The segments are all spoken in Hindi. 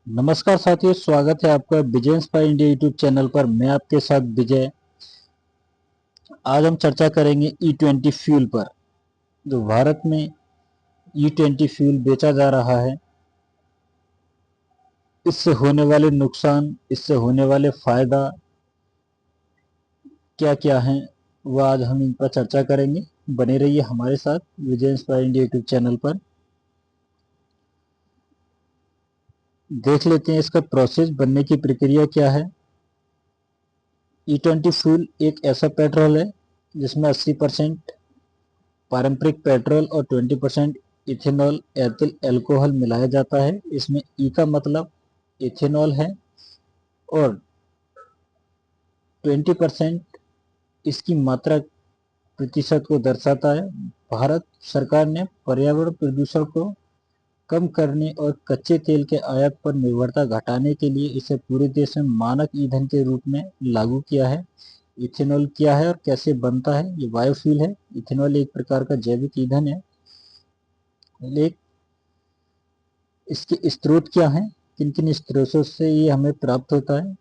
नमस्कार साथियों, स्वागत है आपका विजय इंस्पायर इंडिया यूट्यूब चैनल पर। मैं आपके साथ विजय। आज हम चर्चा करेंगे E20 फ्यूल पर। जो भारत में E20 फ्यूल बेचा जा रहा है, इससे होने वाले नुकसान, इससे होने वाले फायदा क्या क्या हैं, वह आज हम इन पर चर्चा करेंगे। बने रहिए हमारे साथ विजय इंस्पायर इंडिया यूट्यूब चैनल पर। देख लेते हैं इसका प्रोसेस, बनने की प्रक्रिया क्या है। E20 फ्यूल एक ऐसा पेट्रोल है जिसमें 80% पारंपरिक पेट्रोल और 20% इथेनॉल एथिल अल्कोहल मिलाया जाता है। इसमें ई का मतलब इथेनॉल है और 20% इसकी मात्रा प्रतिशत को दर्शाता है। भारत सरकार ने पर्यावरण प्रदूषण को कम करने और कच्चे तेल के आयात पर निर्भरता घटाने के लिए इसे पूरे देश में मानक ईंधन के रूप में लागू किया है। इथेनॉल क्या है और कैसे बनता है? ये बायोफ्यूल है। इथेनॉल एक प्रकार का जैविक ईंधन है। लेकिन इसके स्रोत क्या हैं, किन किन स्रोतों से ये हमें प्राप्त होता है?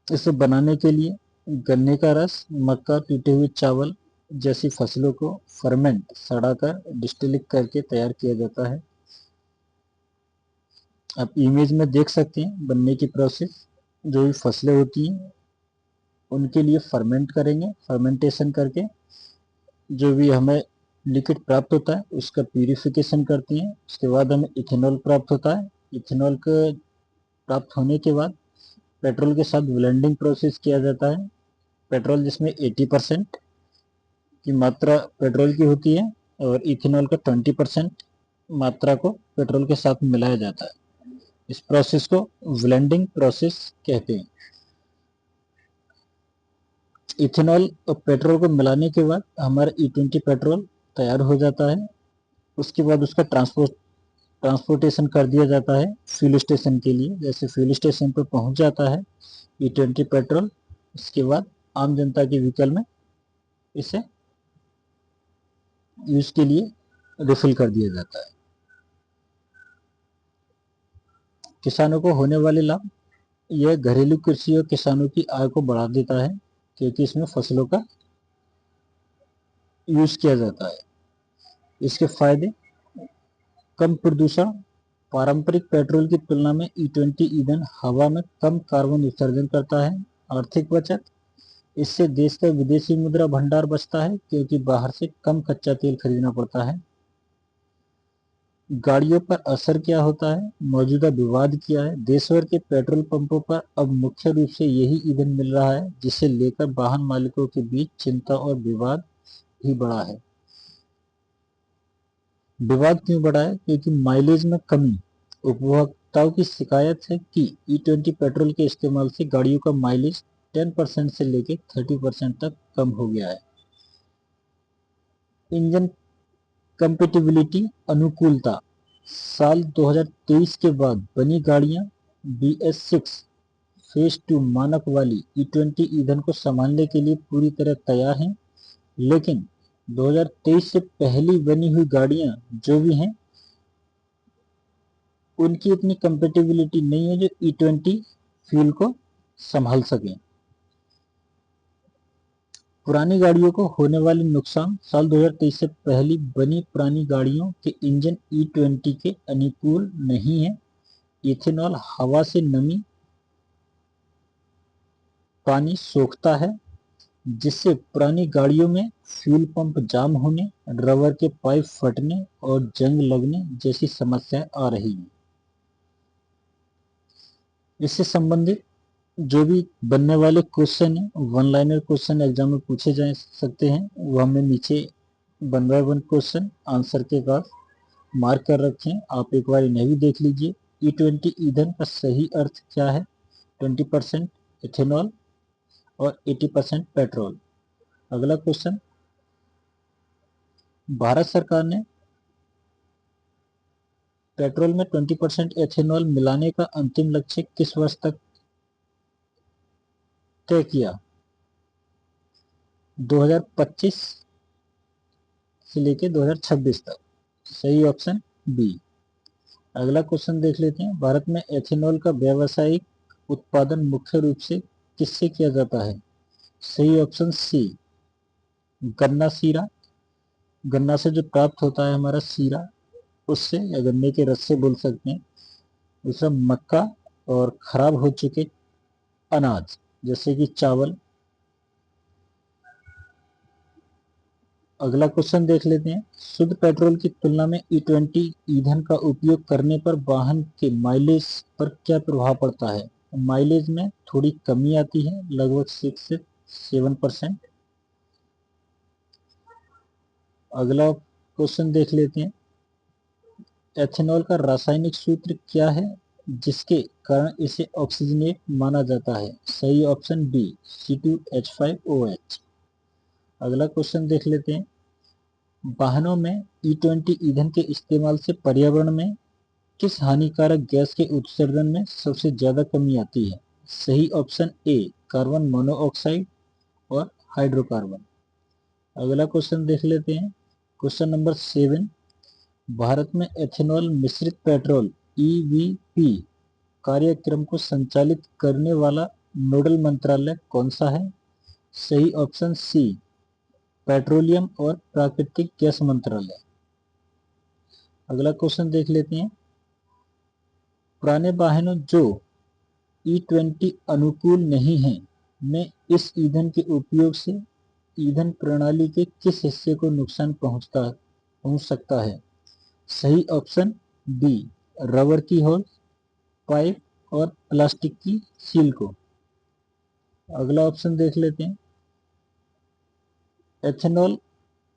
इसे बनाने के लिए गन्ने का रस, मक्का, टूटे हुए चावल जैसी फसलों को फर्मेंट सड़ाकर डिस्टिलिंग करके तैयार किया जाता है। आप इमेज में देख सकते हैं बनने की प्रोसेस। जो भी फसलें होती हैं उनके लिए फर्मेंट करेंगे, फर्मेंटेशन करके जो भी हमें लिक्विड प्राप्त होता है उसका प्यूरिफिकेशन करती हैं। उसके बाद हमें इथेनॉल प्राप्त होता है। इथेनॉल के प्राप्त होने के बाद पेट्रोल के साथ ब्लेंडिंग प्रोसेस किया जाता है। पेट्रोल जिसमें 80% की मात्रा पेट्रोल की होती है और इथेनॉल का 20% मात्रा को पेट्रोल के साथ मिलाया जाता है। इस प्रोसेस को ब्लेंडिंग प्रोसेस कहते हैं। इथेनॉल और पेट्रोल को मिलाने के बाद हमारा E20 पेट्रोल तैयार हो जाता है। उसके बाद उसका ट्रांसपोर्टेशन कर दिया जाता है फ्यूल स्टेशन के लिए। जैसे फ्यूल स्टेशन पर पहुंच जाता है E20 पेट्रोल, उसके बाद आम जनता के व्हीकल में इसे यूज के लिए रिफिल कर दिया जाता है। किसानों को होने वाले लाभ, यह घरेलू कृषि और किसानों की आय को बढ़ा देता है क्योंकि इसमें फसलों का यूज किया जाता है। इसके फायदे, कम प्रदूषण, पारंपरिक पेट्रोल की तुलना में E20 ईंधन हवा में कम कार्बन उत्सर्जन करता है। आर्थिक बचत, इससे देश का विदेशी मुद्रा भंडार बचता है क्योंकि बाहर से कम कच्चा तेल खरीदना पड़ता है। गाड़ियों पर असर क्या होता है, मौजूदा विवाद क्या है? देश भर के पेट्रोल पंपों पर अब मुख्य रूप से यही ईंधन मिल रहा है, जिसे लेकर वाहन मालिकों के बीच चिंता और विवाद भी बढ़ा है। विवाद क्यों बढ़ा है? क्योंकि माइलेज में कमी। उपभोक्ताओं की शिकायत है कि E20 पेट्रोल के इस्तेमाल से गाड़ियों का माइलेज 10% से लेकर 30% तक कम हो गया है। इंजन कंपेटिबिलिटी, अनुकूलता, साल 2023 के बाद बनी गाड़ियां BS6 फेज 2 मानक वाली E20 ईंधन को संभालने के लिए पूरी तरह तैयार हैं। लेकिन 2023 से पहली बनी हुई गाड़ियां जो भी हैं उनकी इतनी कंपेटिबिलिटी नहीं है जो E20 फ्यूल को संभाल सकें। पुरानी गाड़ियों को होने वाले नुकसान, साल 2023 से पहली बनी पुरानी गाड़ियों के इंजन E20 के अनुकूल नहीं है। इथेनॉल हवा से नमी पानी सोखता है, जिससे पुरानी गाड़ियों में फ्यूल पंप जाम होने, रबर के पाइप फटने और जंग लगने जैसी समस्याएं आ रही हैं। इससे संबंधित जो भी बनने वाले क्वेश्चन है, वन लाइनर क्वेश्चन एग्जाम में पूछे जा सकते हैं, वो हमने नीचे 1 बाय 1 क्वेश्चन आंसर के पास मार्क कर रखे हैं। आप एक बार इन्हें भी देख लीजिए। E20 ईंधन का सही अर्थ क्या है? 20% इथेनॉल और 80% पेट्रोल। अगला क्वेश्चन, भारत सरकार ने पेट्रोल में 20% एथेनॉल मिलाने का अंतिम लक्ष्य किस वर्ष तक तय किया? 2025 से लेकर 2026 तक। सही ऑप्शन बी। अगला क्वेश्चन देख लेते हैं। भारत में एथेनॉल का व्यावसायिक उत्पादन मुख्य रूप से किससे किया जाता है? सही ऑप्शन सी, गन्ना सीरा। गन्ना से जो प्राप्त होता है हमारा सीरा, उससे, या गन्ने के रस से बोल सकते हैं। दूसरा मक्का और खराब हो चुके अनाज जैसे कि चावल। अगला क्वेश्चन देख लेते हैं। शुद्ध पेट्रोल की तुलना में E20 ईंधन का उपयोग करने पर वाहन के माइलेज पर क्या प्रभाव पड़ता है? माइलेज में थोड़ी कमी आती है, लगभग 6 से 7%। अगला क्वेश्चन देख लेते हैं। एथेनॉल का रासायनिक सूत्र क्या है जिसके कारण इसे ऑक्सीजनेट माना जाता है? सही ऑप्शन बी, C2H5OH। अगला क्वेश्चन देख लेते हैं। वाहनों में E20 ईंधन के इस्तेमाल से पर्यावरण में किस हानिकारक गैस के उत्सर्जन में सबसे ज्यादा कमी आती है? सही ऑप्शन ए, कार्बन मोनोऑक्साइड और हाइड्रोकार्बन। अगला क्वेश्चन देख लेते हैं। Question number 7। भारत में एथेनॉल मिश्रित पेट्रोल EVP कार्यक्रम को संचालित करने वाला नोडल मंत्रालय कौन सा है? सही ऑप्शन सी, पेट्रोलियम और प्राकृतिक गैस मंत्रालय। अगला क्वेश्चन देख लेते हैं। पुराने वाहनों जो E20 अनुकूल नहीं हैं में इस ईंधन के उपयोग से ईंधन प्रणाली के किस हिस्से को नुकसान पहुंच सकता है? सही ऑप्शन बी, रबर की होल, पाइप और प्लास्टिक की सील को। अगला ऑप्शन देख लेते हैं। एथेनॉल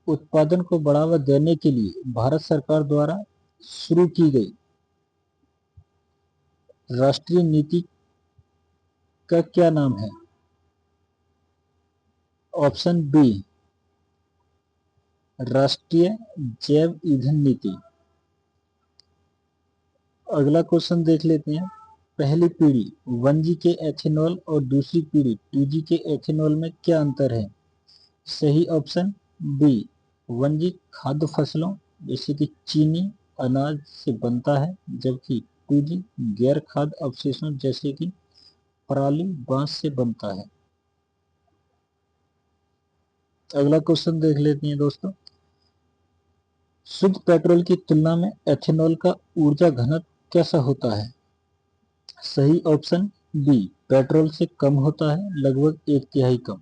उत्पादन को बढ़ावा देने के लिए भारत सरकार द्वारा शुरू की गई राष्ट्रीय नीति का क्या नाम है? ऑप्शन बी, राष्ट्रीय जैव ईंधन नीति। अगला क्वेश्चन देख लेते हैं। पहली पीढ़ी 1G के एथेनॉल और दूसरी पीढ़ी 2G के एथेनॉल में क्या अंतर है? सही ऑप्शन बी, 1G खाद्य फसलों जैसे कि चीनी, अनाज से बनता है, जबकि 2G गैर खाद्य अवशेषों जैसे कि पराली, बांस से बनता है। अगला क्वेश्चन देख लेते हैं दोस्तों। शुद्ध पेट्रोल की तुलना में एथेनॉल का ऊर्जा घनत्व कैसा होता है? सही ऑप्शन बी, पेट्रोल से कम होता है, लगभग 1/3 कम।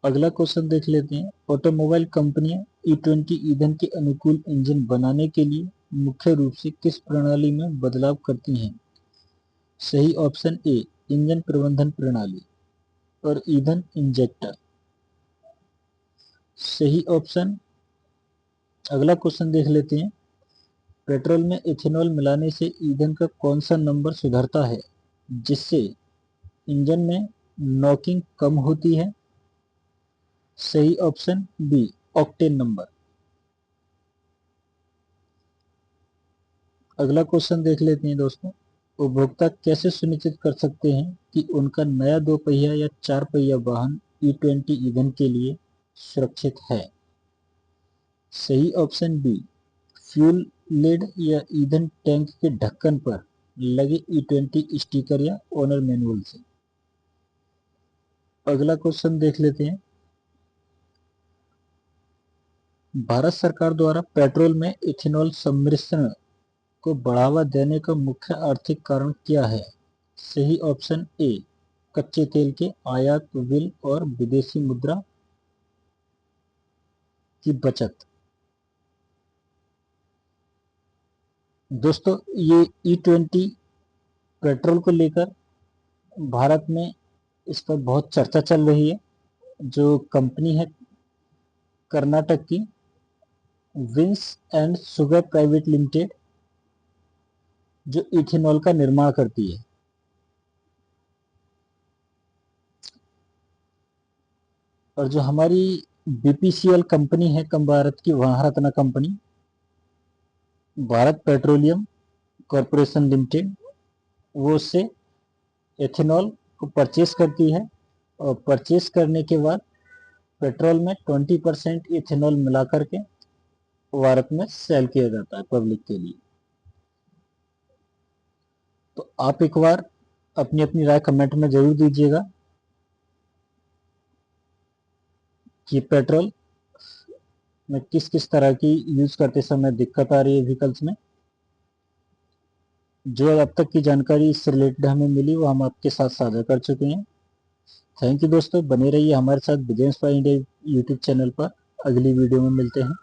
अगला क्वेश्चन देख लेते हैं। ऑटोमोबाइल कंपनियां E20 ईंधन के अनुकूल इंजन बनाने के लिए मुख्य रूप से किस प्रणाली में बदलाव करती हैं? सही ऑप्शन ए, इंजन प्रबंधन प्रणाली और ईंधन इंजेक्टर। सही ऑप्शन। अगला क्वेश्चन देख लेते हैं। पेट्रोल में इथेनॉल मिलाने से ईंधन का कौन सा नंबर सुधरता है जिससे इंजन में नॉकिंग कम होती है? सही ऑप्शन बी, ऑक्टेन नंबर। अगला क्वेश्चन देख लेते हैं दोस्तों। उपभोक्ता कैसे सुनिश्चित कर सकते हैं कि उनका नया 2 पहिया या 4 पहिया वाहन E20 ईंधन के लिए सुरक्षित है? सही ऑप्शन बी, फ्यूल लेड या ईंधन टैंक के ढक्कन पर लगे E20 स्टिकर या ओनर मैनुअल से। अगला क्वेश्चन देख लेते हैं। भारत सरकार द्वारा पेट्रोल में इथेनॉल सम्मिश्रण को बढ़ावा देने का मुख्य आर्थिक कारण क्या है? सही ऑप्शन ए, कच्चे तेल के आयात बिल और विदेशी मुद्रा की बचत। दोस्तों, ये E20 पेट्रोल को लेकर भारत में इस पर बहुत चर्चा चल रही है। जो कंपनी है कर्नाटक की Vins and sugar private limited, जो इथेनॉल का निर्माण करती है, और जो हमारी BPCL कंपनी है कम भारत की, Maharatna company, Bharat petroleum corporation limited, वो उससे एथेनॉल को परचेस करती है। और परचेस करने के बाद पेट्रोल में 20% इथेनॉल मिला करके भारत में सेल किया जाता है पब्लिक के लिए। तो आप एक बार अपनी अपनी राय कमेंट में जरूर दीजिएगा कि पेट्रोल में किस किस तरह की यूज करते समय दिक्कत आ रही है व्हीकल्स में। जो अब तक की जानकारी इससे रिलेटेड हमें मिली वो हम आपके साथ साझा कर चुके हैं। थैंक यू दोस्तों, बने रहिए हमारे साथ business for India YouTube channel पर। अगली वीडियो में मिलते हैं।